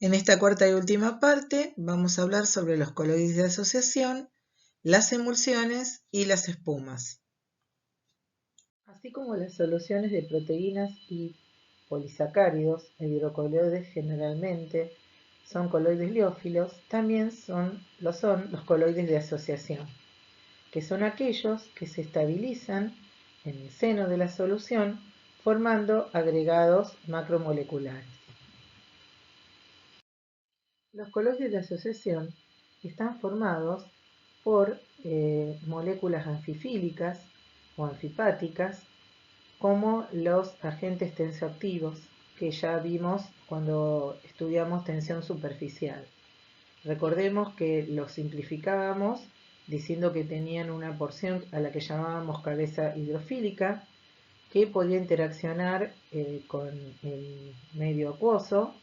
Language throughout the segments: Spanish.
En esta cuarta y última parte vamos a hablar sobre los coloides de asociación, las emulsiones y las espumas. Así como las soluciones de proteínas y polisacáridos e hidrocoloides generalmente son coloides liófilos, también lo son los coloides de asociación, que son aquellos que se estabilizan en el seno de la solución formando agregados macromoleculares. Los coloides de asociación están formados por moléculas anfifílicas o anfipáticas como los agentes tensioactivos que ya vimos cuando estudiamos tensión superficial. Recordemos que los simplificábamos diciendo que tenían una porción a la que llamábamos cabeza hidrofílica que podía interaccionar con el medio acuoso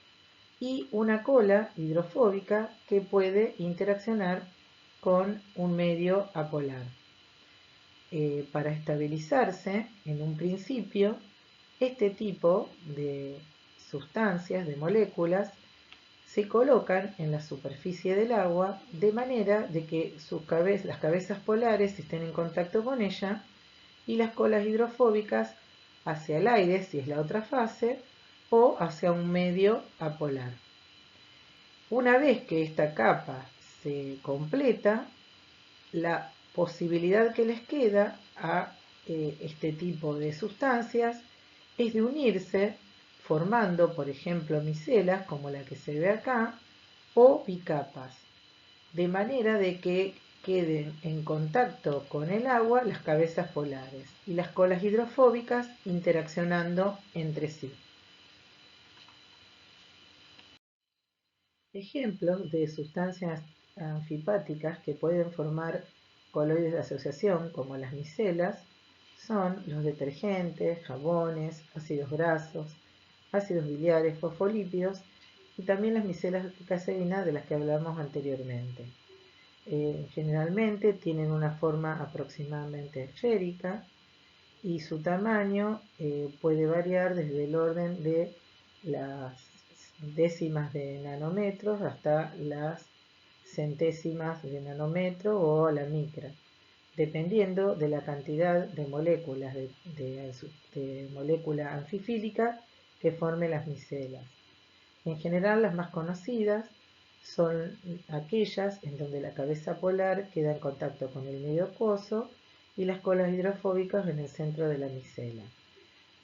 y una cola hidrofóbica que puede interaccionar con un medio apolar. Para estabilizarse en un principio, este tipo de sustancias, de moléculas, se colocan en la superficie del agua de manera de que las cabezas polares estén en contacto con ella y las colas hidrofóbicas hacia el aire, si es la otra fase, o hacia un medio apolar. Una vez que esta capa se completa, la posibilidad que les queda a este tipo de sustancias es de unirse formando, por ejemplo, micelas como la que se ve acá, o bicapas, de manera de que queden en contacto con el agua las cabezas polares y las colas hidrofóbicas interaccionando entre sí. Ejemplos de sustancias anfipáticas que pueden formar coloides de asociación, como las micelas, son los detergentes, jabones, ácidos grasos, ácidos biliares, fosfolípidos y también las micelas de caseína de las que hablamos anteriormente. Generalmente tienen una forma aproximadamente esférica y su tamaño puede variar desde el orden de las décimas de nanómetros hasta las centésimas de nanómetro o la micra, dependiendo de la cantidad de moléculas de molécula anfifílica que formen las micelas. En general, las más conocidas son aquellas en donde la cabeza polar queda en contacto con el medio acuoso y las colas hidrofóbicas en el centro de la micela.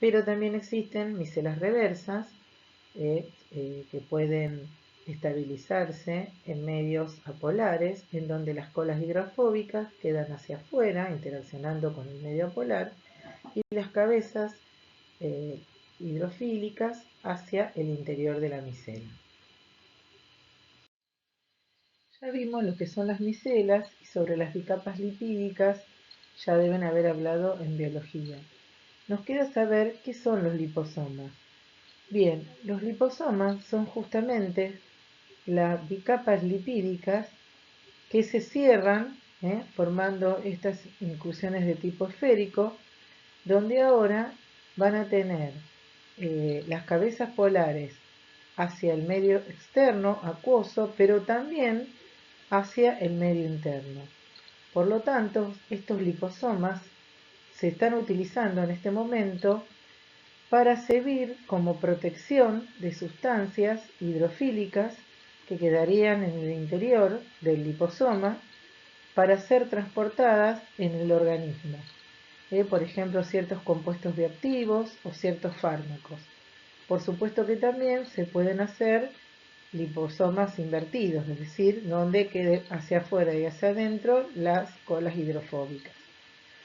Pero también existen micelas reversas que pueden estabilizarse en medios apolares, en donde las colas hidrofóbicas quedan hacia afuera, interaccionando con el medio apolar, y las cabezas eh, hidrofílicas hacia el interior de la micela. Ya vimos lo que son las micelas y sobre las bicapas lipídicas ya deben haber hablado en biología. Nos queda saber qué son los liposomas. Bien, los liposomas son justamente las bicapas lipídicas que se cierran formando estas inclusiones de tipo esférico, donde ahora van a tener las cabezas polares hacia el medio externo, acuoso, pero también hacia el medio interno. Por lo tanto, estos liposomas se están utilizando en este momento para servir como protección de sustancias hidrofílicas que quedarían en el interior del liposoma para ser transportadas en el organismo. Por ejemplo, ciertos compuestos bioactivos o ciertos fármacos. Por supuesto que también se pueden hacer liposomas invertidos, es decir, donde quede hacia afuera y hacia adentro las colas hidrofóbicas.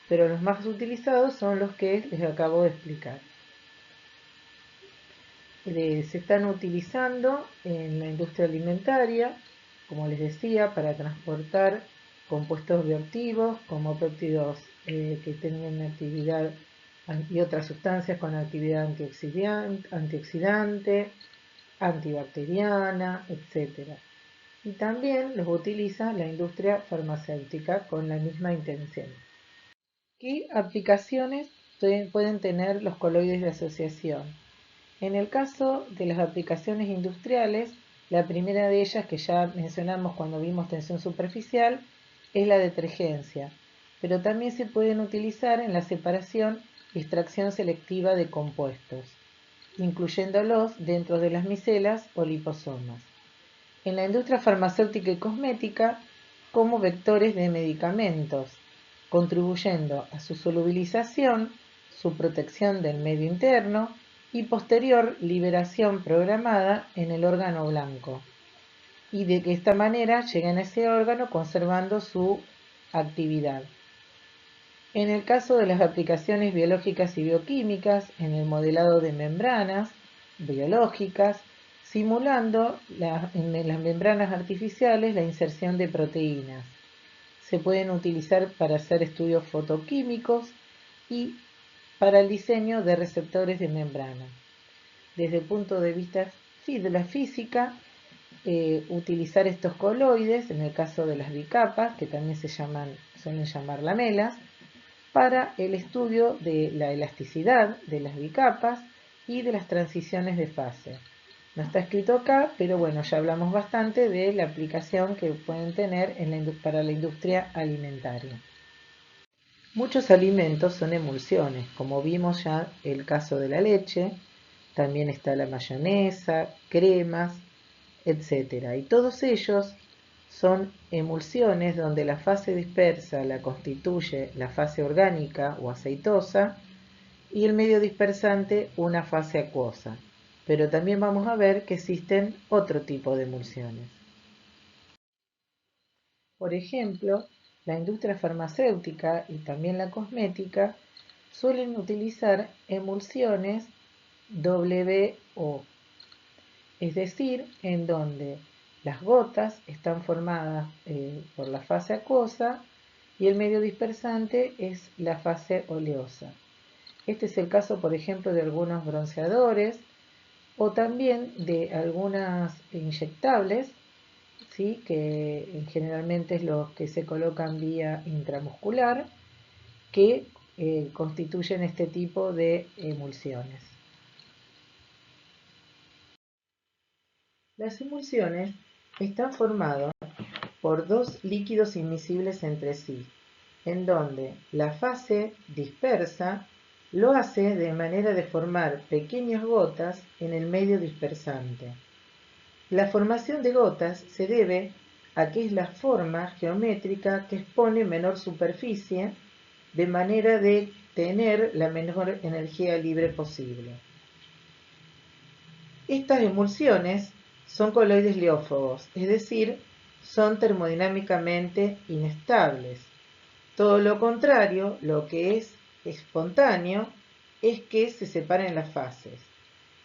Pero los más utilizados son los que les acabo de explicar. Se están utilizando en la industria alimentaria, como les decía, para transportar compuestos bioactivos como péptidos que tengan actividad y otras sustancias con actividad antioxidante, antibacteriana, etc. Y también los utiliza la industria farmacéutica con la misma intención. ¿Qué aplicaciones pueden tener los coloides de asociación? En el caso de las aplicaciones industriales, La primera de ellas, que ya mencionamos cuando vimos tensión superficial, es la detergencia, pero también se pueden utilizar en la separación y extracción selectiva de compuestos, incluyéndolos dentro de las micelas o liposomas. En la industria farmacéutica y cosmética, como vectores de medicamentos, contribuyendo a su solubilización, su protección del medio interno y posterior liberación programada en el órgano blanco, y de que esta manera lleguen a ese órgano conservando su actividad. En el caso de las aplicaciones biológicas y bioquímicas, en el modelado de membranas biológicas, simulando en las membranas artificiales la inserción de proteínas. Se pueden utilizar para hacer estudios fotoquímicos y para el diseño de receptores de membrana. Desde el punto de vista de la física, utilizar estos coloides, en el caso de las bicapas, que también suelen llamar lamelas, para el estudio de la elasticidad de las bicapas y de las transiciones de fase. No está escrito acá, pero bueno, ya hablamos bastante de la aplicación que pueden tener para la industria alimentaria. Muchos alimentos son emulsiones, como vimos ya el caso de la leche, también está la mayonesa, cremas, etc. Y todos ellos son emulsiones donde la fase dispersa la constituye la fase orgánica o aceitosa y el medio dispersante una fase acuosa. Pero también vamos a ver que existen otro tipo de emulsiones. Por ejemplo, la industria farmacéutica y también la cosmética suelen utilizar emulsiones WO, es decir, en donde las gotas están formadas por la fase acuosa y el medio dispersante es la fase oleosa. Este es el caso, por ejemplo, de algunos bronceadores o también de algunas inyectables, ¿sí? Que generalmente es los que se colocan vía intramuscular, que constituyen este tipo de emulsiones. Las emulsiones están formadas por dos líquidos inmiscibles entre sí, en donde la fase dispersa lo hace de manera de formar pequeñas gotas en el medio dispersante. La formación de gotas se debe a que es la forma geométrica que expone menor superficie, de manera de tener la menor energía libre posible. Estas emulsiones son coloides leófobos, es decir, son termodinámicamente inestables. Todo lo contrario, lo que es espontáneo, es que se separen las fases.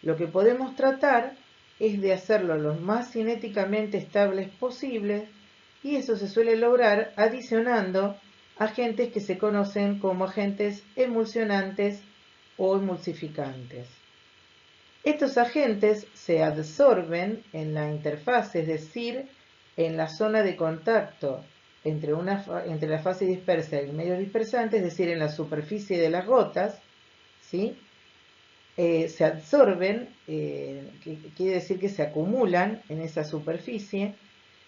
Lo que podemos tratar es de hacerlo lo más cinéticamente estables posible, y eso se suele lograr adicionando agentes que se conocen como agentes emulsionantes o emulsificantes. Estos agentes se adsorben en la interfaz, es decir, en la zona de contacto entre la fase dispersa y el medio dispersante, es decir, en la superficie de las gotas, ¿sí? Se absorben, quiere decir que se acumulan en esa superficie,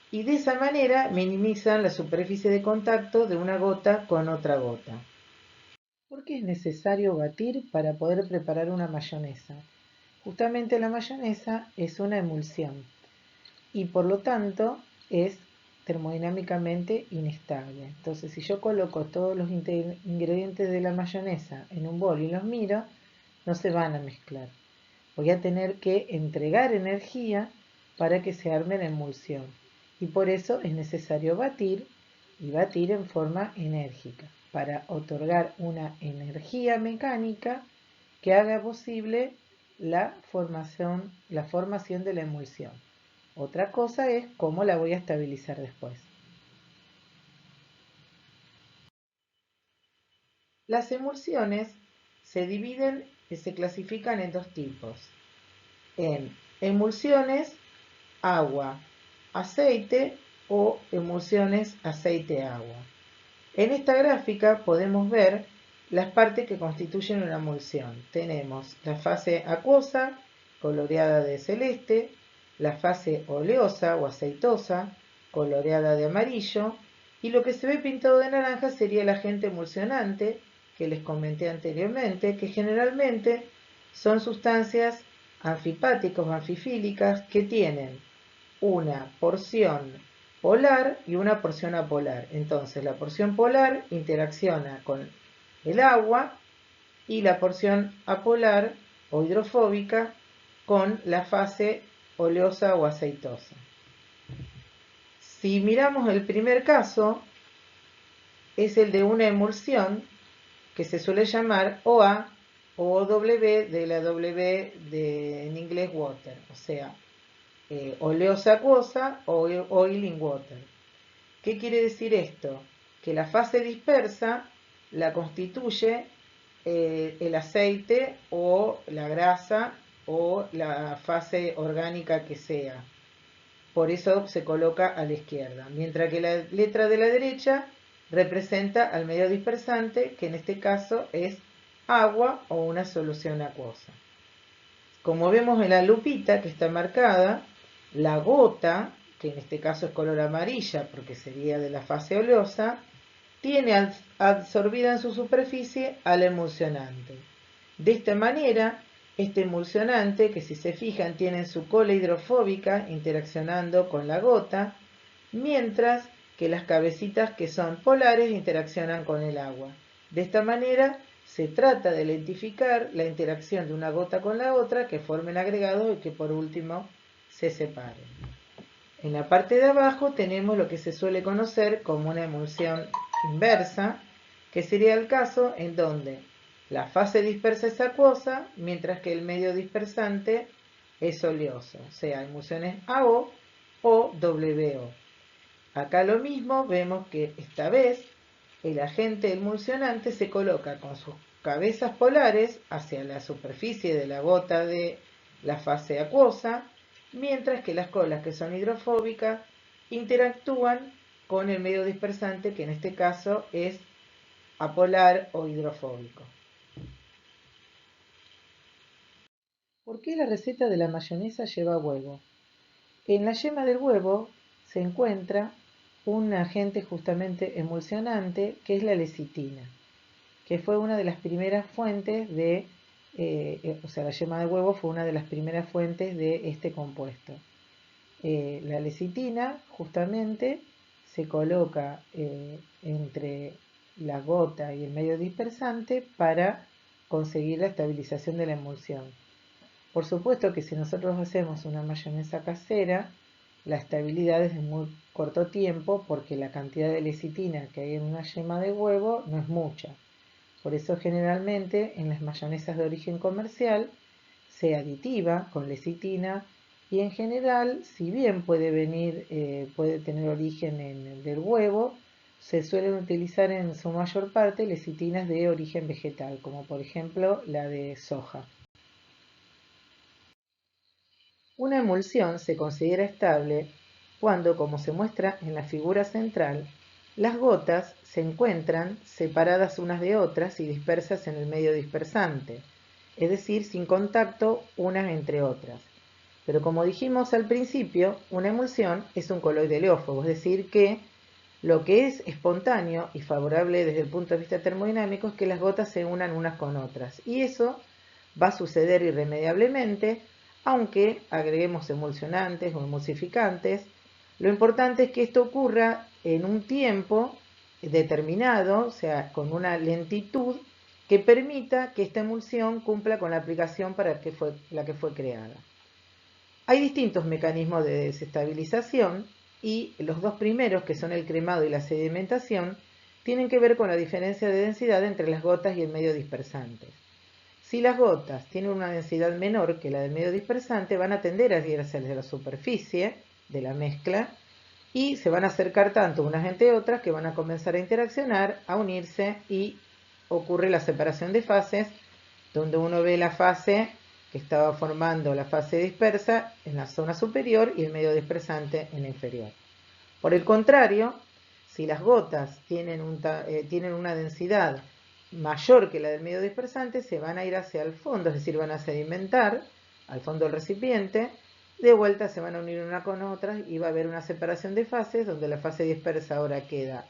y de esa manera minimizan la superficie de contacto de una gota con otra gota. ¿Por qué es necesario batir para poder preparar una mayonesa? Justamente la mayonesa es una emulsión y por lo tanto es termodinámicamente inestable. Entonces, si yo coloco todos los ingredientes de la mayonesa en un bol y los miro, no se van a mezclar. Voy a tener que entregar energía para que se arme la emulsión. Y por eso es necesario batir, y batir en forma enérgica, para otorgar una energía mecánica que haga posible la formación de la emulsión. Otra cosa es cómo la voy a estabilizar después. Las emulsiones se clasifican en dos tipos: en emulsiones agua, aceite o emulsiones aceite-agua. En esta gráfica podemos ver las partes que constituyen una emulsión. Tenemos la fase acuosa, coloreada de celeste, la fase oleosa o aceitosa, coloreada de amarillo, y lo que se ve pintado de naranja sería el agente emulsionante, que les comenté anteriormente, que generalmente son sustancias anfipáticas o anfifílicas que tienen una porción polar y una porción apolar. Entonces, la porción polar interacciona con el agua y la porción apolar o hidrofóbica con la fase oleosa o aceitosa. Si miramos el primer caso, es el de una emulsión que se suele llamar OA o OW, de la W en inglés water, o sea, oleosa acuosa o oiling water. ¿Qué quiere decir esto? Que la fase dispersa la constituye el aceite o la grasa o la fase orgánica que sea. Por eso se coloca a la izquierda. Mientras que la letra de la derecha representa al medio dispersante, que en este caso es agua o una solución acuosa. Como vemos en la lupita que está marcada, la gota, que en este caso es color amarilla porque sería de la fase oleosa, tiene absorbida en su superficie al emulsionante. De esta manera, este emulsionante, que si se fijan tiene su cola hidrofóbica interaccionando con la gota, mientras que las cabecitas que son polares interaccionan con el agua. De esta manera se trata de identificar la interacción de una gota con la otra, que formen agregados y que por último se separen. En la parte de abajo tenemos lo que se suele conocer como una emulsión inversa, que sería el caso en donde la fase dispersa es acuosa, mientras que el medio dispersante es oleoso, o sea, emulsiones AO o WO. Acá lo mismo, vemos que esta vez el agente emulsionante se coloca con sus cabezas polares hacia la superficie de la gota de la fase acuosa, mientras que las colas, que son hidrofóbicas, interactúan con el medio dispersante, que en este caso es apolar o hidrofóbico. ¿Por qué la receta de la mayonesa lleva huevo? En la yema del huevo se encuentra un agente justamente emulsionante, que es la lecitina, que fue una de las primeras fuentes de, o sea, la yema de huevo fue una de las primeras fuentes de este compuesto. La lecitina justamente se coloca entre la gota y el medio dispersante para conseguir la estabilización de la emulsión. Por supuesto que si nosotros hacemos una mayonesa casera, la estabilidad es de muy corto tiempo porque la cantidad de lecitina que hay en una yema de huevo no es mucha. Por eso generalmente en las mayonesas de origen comercial se aditiva con lecitina y en general, si bien puede tener origen del huevo, se suelen utilizar en su mayor parte lecitinas de origen vegetal, como por ejemplo la de soja. Una emulsión se considera estable cuando, como se muestra en la figura central, las gotas se encuentran separadas unas de otras y dispersas en el medio dispersante, es decir, sin contacto unas entre otras. Pero como dijimos al principio, una emulsión es un coloide heliófobo, es decir, que lo que es espontáneo y favorable desde el punto de vista termodinámico es que las gotas se unan unas con otras. Y eso va a suceder irremediablemente, aunque agreguemos emulsionantes o emulsificantes. Lo importante es que esto ocurra en un tiempo determinado, o sea, con una lentitud que permita que esta emulsión cumpla con la aplicación para la que fue creada. Hay distintos mecanismos de desestabilización y los dos primeros, que son el cremado y la sedimentación, tienen que ver con la diferencia de densidad entre las gotas y el medio dispersante. Si las gotas tienen una densidad menor que la del medio dispersante, van a tender a ir hacia la superficie de la mezcla y se van a acercar tanto unas entre otras que van a comenzar a interaccionar, a unirse y ocurre la separación de fases, donde uno ve la fase que estaba formando la fase dispersa en la zona superior y el medio dispersante en la inferior. Por el contrario, si las gotas tienen una densidad mayor que la del medio dispersante, se van a ir hacia el fondo, es decir, van a sedimentar al fondo del recipiente de vuelta se van a unir una con otras y va a haber una separación de fases donde la fase dispersa ahora queda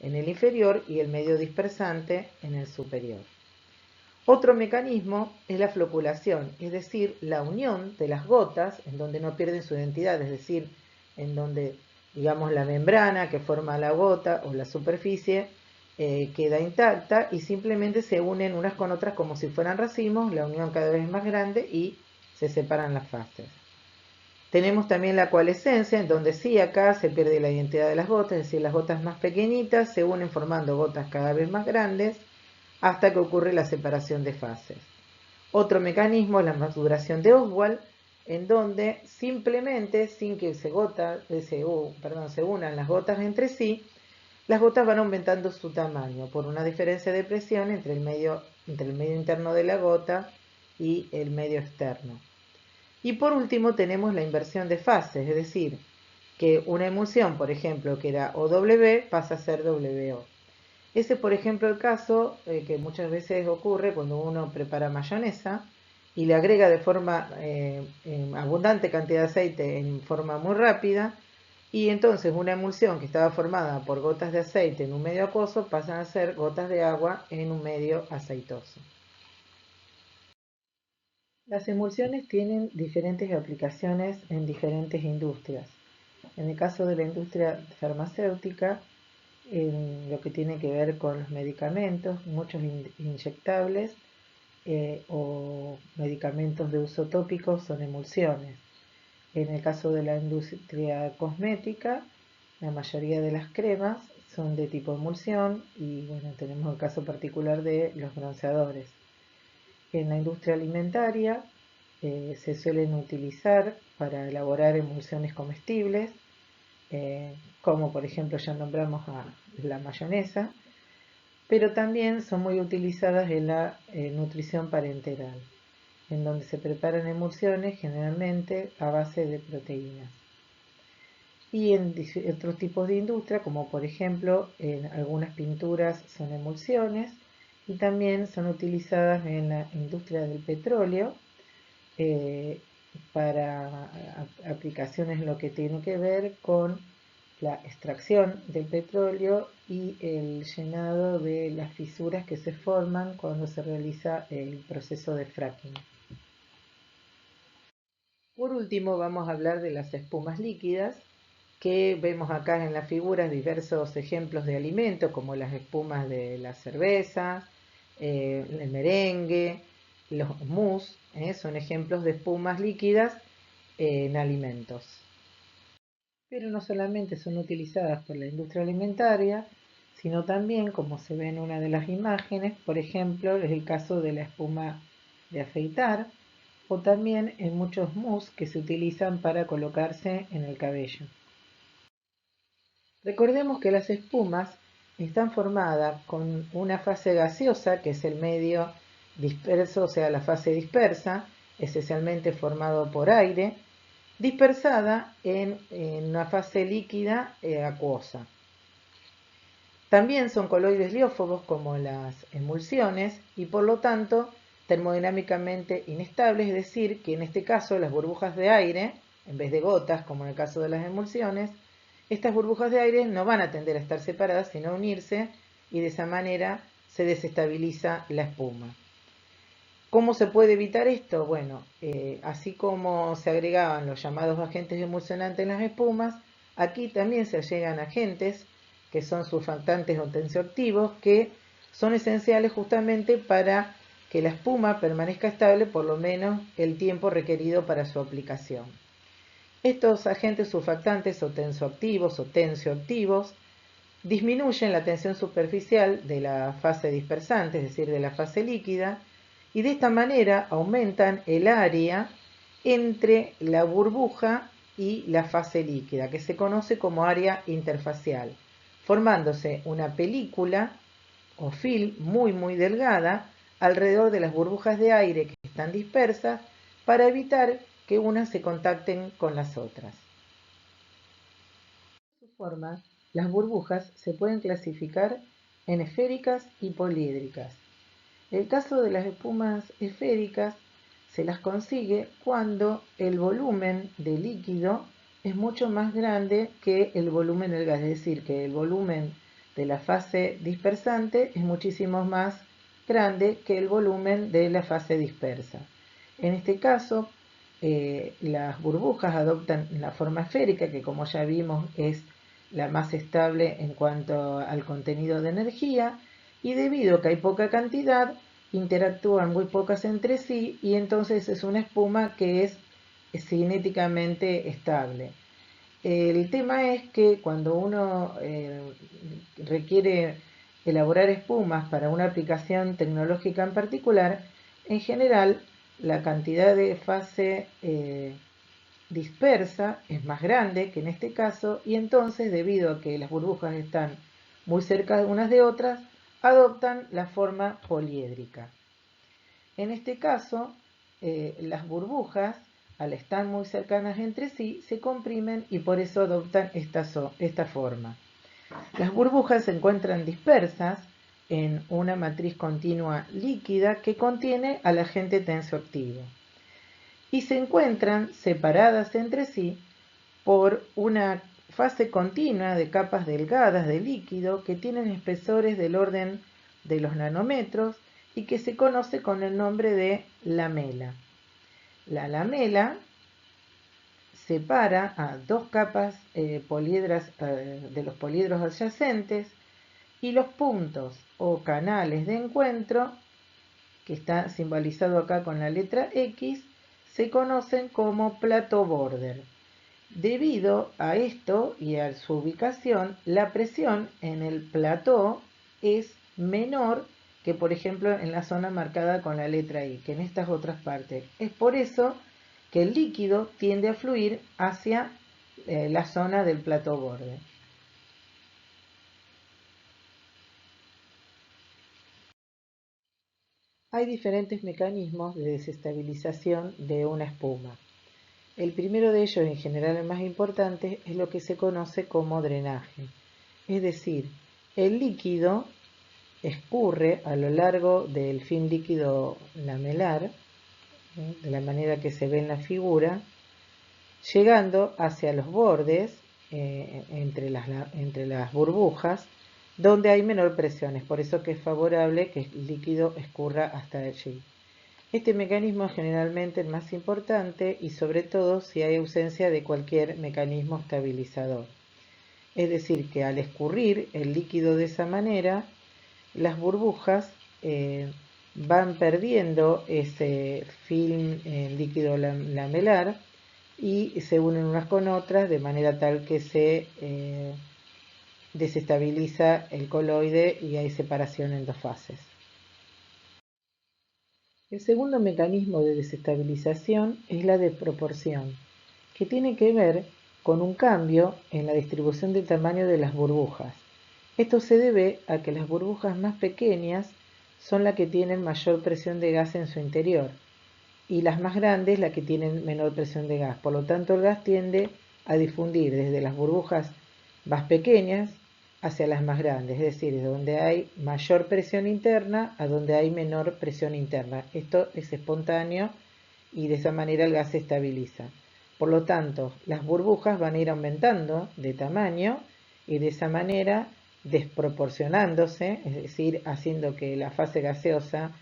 en el inferior y el medio dispersante en el superior. Otro mecanismo es la floculación, es decir, la unión de las gotas en donde no pierden su identidad, es decir, en donde, digamos, la membrana que forma la gota o la superficie queda intacta y simplemente se unen unas con otras como si fueran racimos, la unión cada vez es más grande y se separan las fases. Tenemos también la coalescencia, en donde sí acá se pierde la identidad de las gotas, es decir, las gotas más pequeñitas se unen formando gotas cada vez más grandes hasta que ocurre la separación de fases. Otro mecanismo es la maduración de Ostwald, en donde simplemente, sin que se unan las gotas entre sí, las gotas van aumentando su tamaño por una diferencia de presión entre el medio interno de la gota y el medio externo. Y por último tenemos la inversión de fases, es decir, que una emulsión, por ejemplo, que era OW, pasa a ser WO. Ese, por ejemplo, el caso que muchas veces ocurre cuando uno prepara mayonesa y le agrega de forma abundante cantidad de aceite en forma muy rápida, y entonces una emulsión que estaba formada por gotas de aceite en un medio acuoso pasan a ser gotas de agua en un medio aceitoso. Las emulsiones tienen diferentes aplicaciones en diferentes industrias. En el caso de la industria farmacéutica, en lo que tiene que ver con los medicamentos, muchos inyectables o medicamentos de uso tópico son emulsiones. En el caso de la industria cosmética, la mayoría de las cremas son de tipo emulsión y bueno, tenemos el caso particular de los bronceadores. En la industria alimentaria se suelen utilizar para elaborar emulsiones comestibles, como por ejemplo ya nombramos a la mayonesa, pero también son muy utilizadas en la nutrición parenteral, en donde se preparan emulsiones generalmente a base de proteínas. Y en otros tipos de industria, como por ejemplo en algunas pinturas son emulsiones, y también son utilizadas en la industria del petróleo para aplicaciones en lo que tiene que ver con la extracción del petróleo y el llenado de las fisuras que se forman cuando se realiza el proceso de fracking. Por último vamos a hablar de las espumas líquidas, que vemos acá en las figuras diversos ejemplos de alimentos como las espumas de la cerveza, el merengue, los mousse, son ejemplos de espumas líquidas en alimentos. Pero no solamente son utilizadas por la industria alimentaria, sino también, como se ve en una de las imágenes, por ejemplo, es el caso de la espuma de afeitar, o también en muchos mousse que se utilizan para colocarse en el cabello. Recordemos que las espumas están formadas con una fase gaseosa, que es el medio disperso, o sea, la fase dispersa, esencialmente formado por aire, dispersada en una fase líquida acuosa. También son coloides liófobos como las emulsiones y por lo tanto termodinámicamente inestables, es decir, que en este caso las burbujas de aire, en vez de gotas como en el caso de las emulsiones, estas burbujas de aire no van a tender a estar separadas sino a unirse y de esa manera se desestabiliza la espuma. ¿Cómo se puede evitar esto? Bueno, así como se agregaban los llamados agentes emulsionantes en las espumas, aquí también se agregan agentes que son surfactantes o tensioactivos que son esenciales justamente para que la espuma permanezca estable por lo menos el tiempo requerido para su aplicación. Estos agentes surfactantes o tensioactivos disminuyen la tensión superficial de la fase dispersante, es decir, de la fase líquida, y de esta manera aumentan el área entre la burbuja y la fase líquida, que se conoce como área interfacial, formándose una película o film muy delgada alrededor de las burbujas de aire que están dispersas para evitar que unas se contacten con las otras. De su forma, las burbujas se pueden clasificar en esféricas y poliédricas. En el caso de las espumas esféricas, se las consigue cuando el volumen de líquido es mucho más grande que el volumen del gas, es decir, que el volumen de la fase dispersante es muchísimo más grande que el volumen de la fase dispersa. En este caso, las burbujas adoptan la forma esférica, que como ya vimos es la más estable en cuanto al contenido de energía, y debido a que hay poca cantidad, interactúan muy pocas entre sí y entonces es una espuma que es cinéticamente estable. El tema es que cuando uno requiere elaborar espumas para una aplicación tecnológica en particular, en general la cantidad de fase dispersa es más grande que en este caso y entonces debido a que las burbujas están muy cerca de unas de otras, adoptan la forma poliédrica. En este caso, las burbujas, al estar muy cercanas entre sí, se comprimen y por eso adoptan esta forma. Las burbujas se encuentran dispersas en una matriz continua líquida que contiene al agente tensoactivo y se encuentran separadas entre sí por una fase continua de capas delgadas de líquido que tienen espesores del orden de los nanómetros y que se conoce con el nombre de lamela. La lamela separa a dos capas poliedras de los poliedros adyacentes y los puntos o canales de encuentro, que está simbolizado acá con la letra X, se conocen como plateau border. Debido a esto y a su ubicación, la presión en el plató es menor que, por ejemplo, en la zona marcada con la letra I, que en estas otras partes. Es por eso que el líquido tiende a fluir hacia la zona del plató borde. Hay diferentes mecanismos de desestabilización de una espuma. El primero de ellos, en general el más importante, es lo que se conoce como drenaje. Es decir, el líquido escurre a lo largo del fin líquido lamelar, de la manera que se ve en la figura, llegando hacia los bordes, entre las burbujas, donde hay menor presión. Es por eso que es favorable que el líquido escurra hasta allí. Este mecanismo es generalmente el más importante y sobre todo si hay ausencia de cualquier mecanismo estabilizador. Es decir, que al escurrir el líquido de esa manera, las burbujas van perdiendo ese film líquido lamelar y se unen unas con otras de manera tal que se desestabiliza el coloide y hay separación en dos fases. El segundo mecanismo de desestabilización es la desproporción, que tiene que ver con un cambio en la distribución del tamaño de las burbujas. Esto se debe a que las burbujas más pequeñas son las que tienen mayor presión de gas en su interior y las más grandes las que tienen menor presión de gas. Por lo tanto, el gas tiende a difundir desde las burbujas más pequeñas hacia las más grandes, es decir, de donde hay mayor presión interna a donde hay menor presión interna. Esto es espontáneo y de esa manera el gas se estabiliza. Por lo tanto, las burbujas van a ir aumentando de tamaño y de esa manera desproporcionándose, es decir, haciendo que la fase gaseosa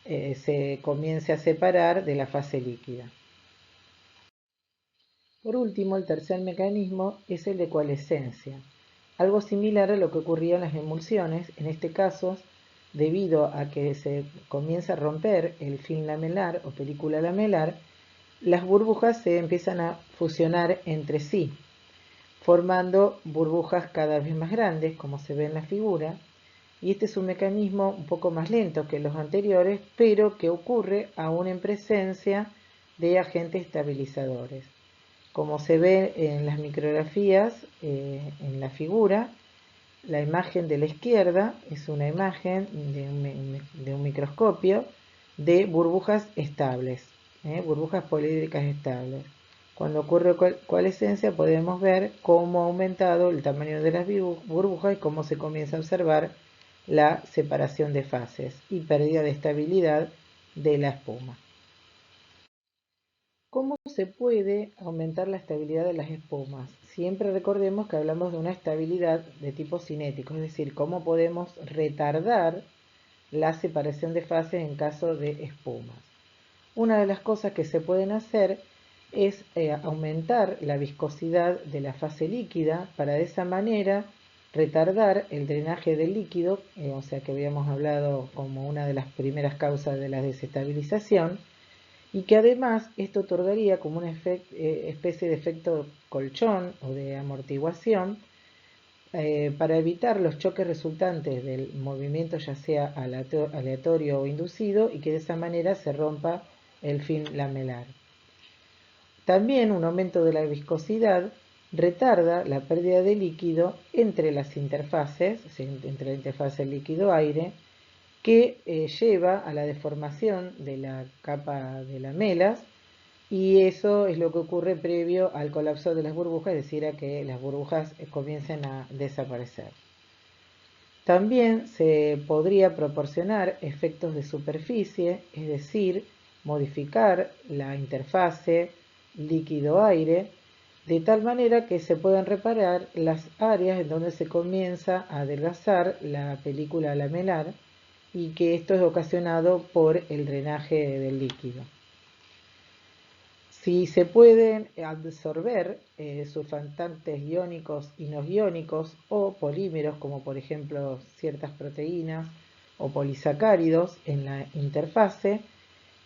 se comience a separar de la fase líquida. Por último, el tercer mecanismo es el de coalescencia, algo similar a lo que ocurría en las emulsiones. En este caso, debido a que se comienza a romper el film lamelar o película lamelar, las burbujas se empiezan a fusionar entre sí, formando burbujas cada vez más grandes, como se ve en la figura, y este es un mecanismo un poco más lento que los anteriores, pero que ocurre aún en presencia de agentes estabilizadores. Como se ve en las micrografías, en la figura, la imagen de la izquierda es una imagen de un microscopio de burbujas estables, burbujas poliédricas estables. Cuando ocurre coalescencia podemos ver cómo ha aumentado el tamaño de las burbujas y cómo se comienza a observar la separación de fases y pérdida de estabilidad de la espuma. ¿Cómo se puede aumentar la estabilidad de las espumas? Siempre recordemos que hablamos de una estabilidad de tipo cinético, es decir, cómo podemos retardar la separación de fases en caso de espumas. Una de las cosas que se pueden hacer es aumentar la viscosidad de la fase líquida para de esa manera retardar el drenaje del líquido, o sea que habíamos hablado como una de las primeras causas de la desestabilización, y que además esto otorgaría como una especie de efecto colchón o de amortiguación para evitar los choques resultantes del movimiento ya sea aleatorio o inducido y que de esa manera se rompa el film lamelar. También un aumento de la viscosidad retarda la pérdida de líquido entre las interfaces, entre la interfase líquido-aire, que lleva a la deformación de la capa de lamelas, y eso es lo que ocurre previo al colapso de las burbujas, es decir, a que las burbujas comiencen a desaparecer. También se podría proporcionar efectos de superficie, es decir, modificar la interfase líquido-aire de tal manera que se puedan reparar las áreas en donde se comienza a adelgazar la película lamelar y que esto es ocasionado por el drenaje del líquido. Si se pueden absorber surfactantes iónicos y no iónicos o polímeros como por ejemplo ciertas proteínas o polisacáridos en la interfase,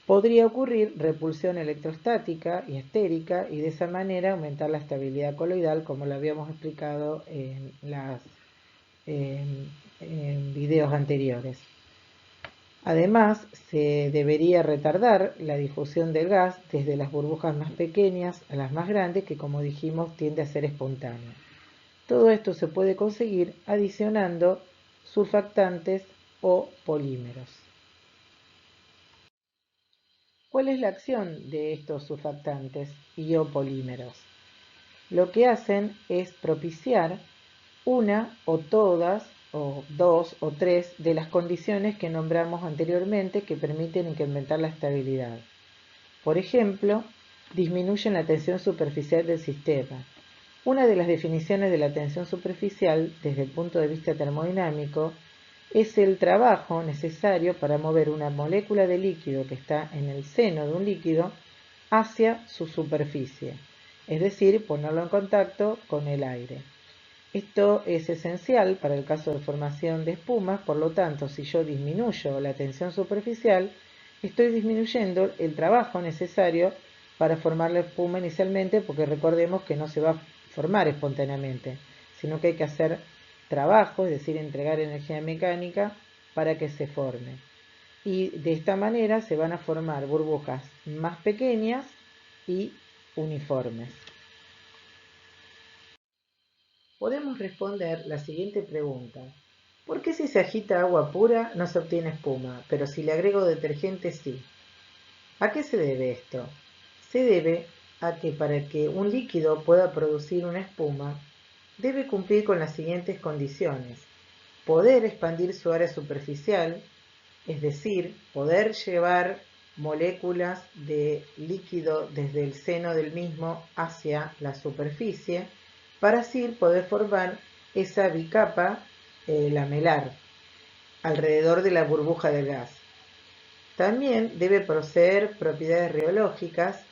podría ocurrir repulsión electrostática y estérica y de esa manera aumentar la estabilidad coloidal como lo habíamos explicado en videos anteriores. Además, se debería retardar la difusión del gas desde las burbujas más pequeñas a las más grandes, que como dijimos tiende a ser espontáneo. Todo esto se puede conseguir adicionando surfactantes o polímeros. ¿Cuál es la acción de estos surfactantes y o polímeros? Lo que hacen es propiciar una o todas o dos o tres de las condiciones que nombramos anteriormente que permiten incrementar la estabilidad. Por ejemplo, disminuyen la tensión superficial del sistema. Una de las definiciones de la tensión superficial desde el punto de vista termodinámico es el trabajo necesario para mover una molécula de líquido que está en el seno de un líquido hacia su superficie, es decir, ponerlo en contacto con el aire. Esto es esencial para el caso de formación de espumas, por lo tanto, si yo disminuyo la tensión superficial, estoy disminuyendo el trabajo necesario para formar la espuma inicialmente, porque recordemos que no se va a formar espontáneamente, sino que hay que hacer trabajo, es decir, entregar energía mecánica para que se forme. Y de esta manera se van a formar burbujas más pequeñas y uniformes. Podemos responder la siguiente pregunta. ¿Por qué si se agita agua pura no se obtiene espuma, pero si le agrego detergente sí? ¿A qué se debe esto? Se debe a que para que un líquido pueda producir una espuma, debe cumplir con las siguientes condiciones. Poder expandir su área superficial, es decir, poder llevar moléculas de líquido desde el seno del mismo hacia la superficie, para así poder formar esa bicapa lamelar alrededor de la burbuja del gas. También debe poseer propiedades rheológicas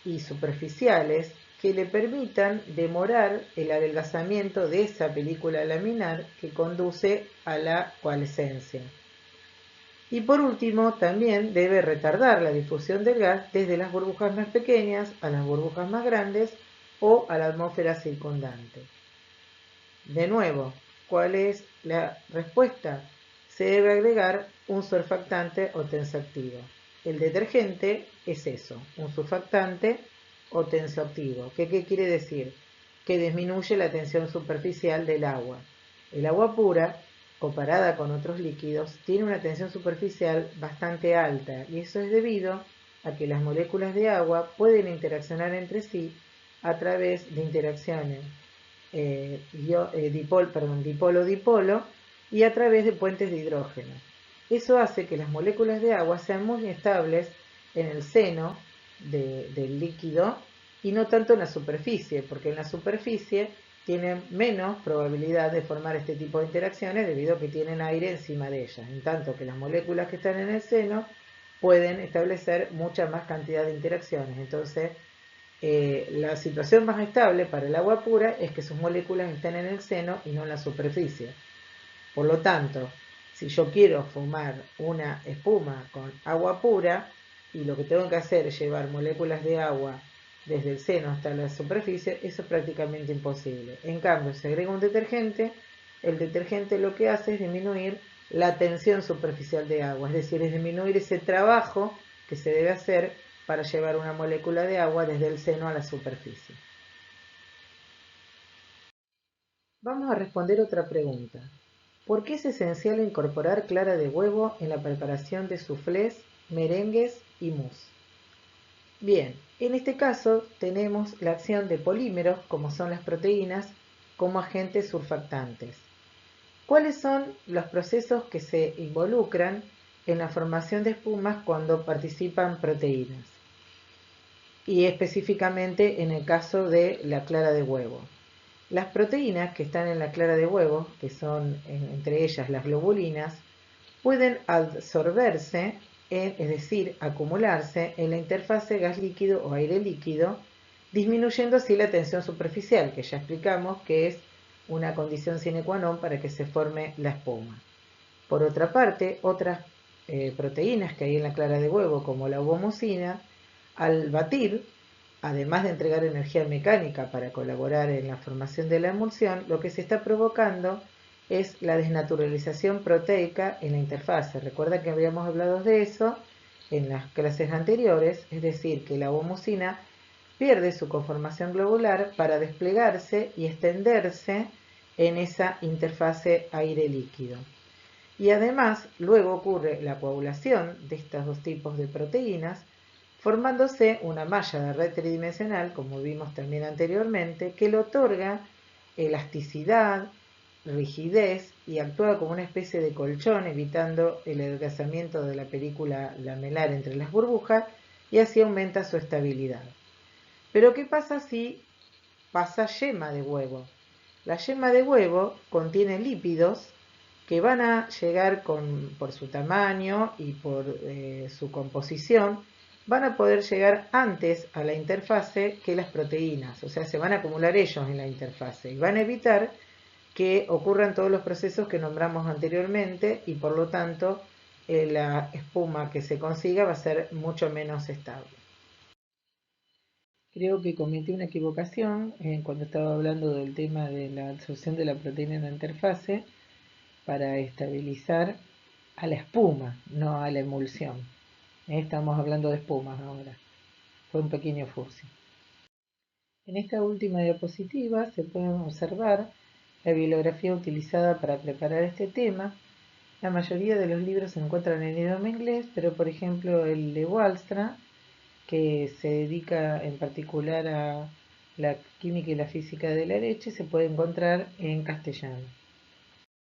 y superficiales que le permitan demorar el adelgazamiento de esa película laminar que conduce a la coalescencia. Y por último, también debe retardar la difusión del gas desde las burbujas más pequeñas a las burbujas más grandes o a la atmósfera circundante. De nuevo, ¿cuál es la respuesta? Se debe agregar un surfactante o tensoactivo. El detergente es eso, un surfactante o tensoactivo. ¿Qué quiere decir? Que disminuye la tensión superficial del agua. El agua pura, comparada con otros líquidos, tiene una tensión superficial bastante alta y eso es debido a que las moléculas de agua pueden interaccionar entre sí a través de interacciones dipolo-dipolo y a través de puentes de hidrógeno. Eso hace que las moléculas de agua sean muy estables en el seno del líquido y no tanto en la superficie, porque en la superficie tienen menos probabilidad de formar este tipo de interacciones debido a que tienen aire encima de ellas, en tanto que las moléculas que están en el seno pueden establecer mucha más cantidad de interacciones. Entonces, la situación más estable para el agua pura es que sus moléculas estén en el seno y no en la superficie. Por lo tanto, si yo quiero formar una espuma con agua pura y lo que tengo que hacer es llevar moléculas de agua desde el seno hasta la superficie, eso es prácticamente imposible. En cambio, si agrego un detergente, el detergente lo que hace es disminuir la tensión superficial de agua, es decir, es disminuir ese trabajo que se debe hacer para llevar una molécula de agua desde el seno a la superficie. Vamos a responder otra pregunta. ¿Por qué es esencial incorporar clara de huevo en la preparación de soufflés, merengues y mousse? Bien, en este caso tenemos la acción de polímeros, como son las proteínas, como agentes surfactantes. ¿Cuáles son los procesos que se involucran en la formación de espumas cuando participan proteínas? Y específicamente en el caso de la clara de huevo. Las proteínas que están en la clara de huevo, que son entre ellas las globulinas, pueden absorberse, es decir, acumularse en la interfase gas líquido o aire líquido, disminuyendo así la tensión superficial, que ya explicamos que es una condición sine qua non para que se forme la espuma. Por otra parte, otras proteínas que hay en la clara de huevo, como la ovomucina, al batir, además de entregar energía mecánica para colaborar en la formación de la emulsión, lo que se está provocando es la desnaturalización proteica en la interfase. Recuerda que habíamos hablado de eso en las clases anteriores, es decir, que la ovomucina pierde su conformación globular para desplegarse y extenderse en esa interfase aire-líquido. Y además, luego ocurre la coagulación de estos dos tipos de proteínas, formándose una malla de red tridimensional, como vimos también anteriormente, que le otorga elasticidad, rigidez y actúa como una especie de colchón, evitando el adelgazamiento de la película lamelar entre las burbujas y así aumenta su estabilidad. Pero ¿qué pasa si pasa yema de huevo? La yema de huevo contiene lípidos que van a llegar por su tamaño y por su composición, van a poder llegar antes a la interfase que las proteínas, o sea, se van a acumular ellos en la interfase y van a evitar que ocurran todos los procesos que nombramos anteriormente y por lo tanto la espuma que se consiga va a ser mucho menos estable. Creo que cometí una equivocación cuando estaba hablando del tema de la absorción de la proteína en la interfase para estabilizar a la espuma, no a la emulsión. Estamos hablando de espumas ahora. Fue un pequeño furcio. En esta última diapositiva se puede observar la bibliografía utilizada para preparar este tema. La mayoría de los libros se encuentran en idioma inglés, pero por ejemplo el de Wallstra, que se dedica en particular a la química y la física de la leche, se puede encontrar en castellano.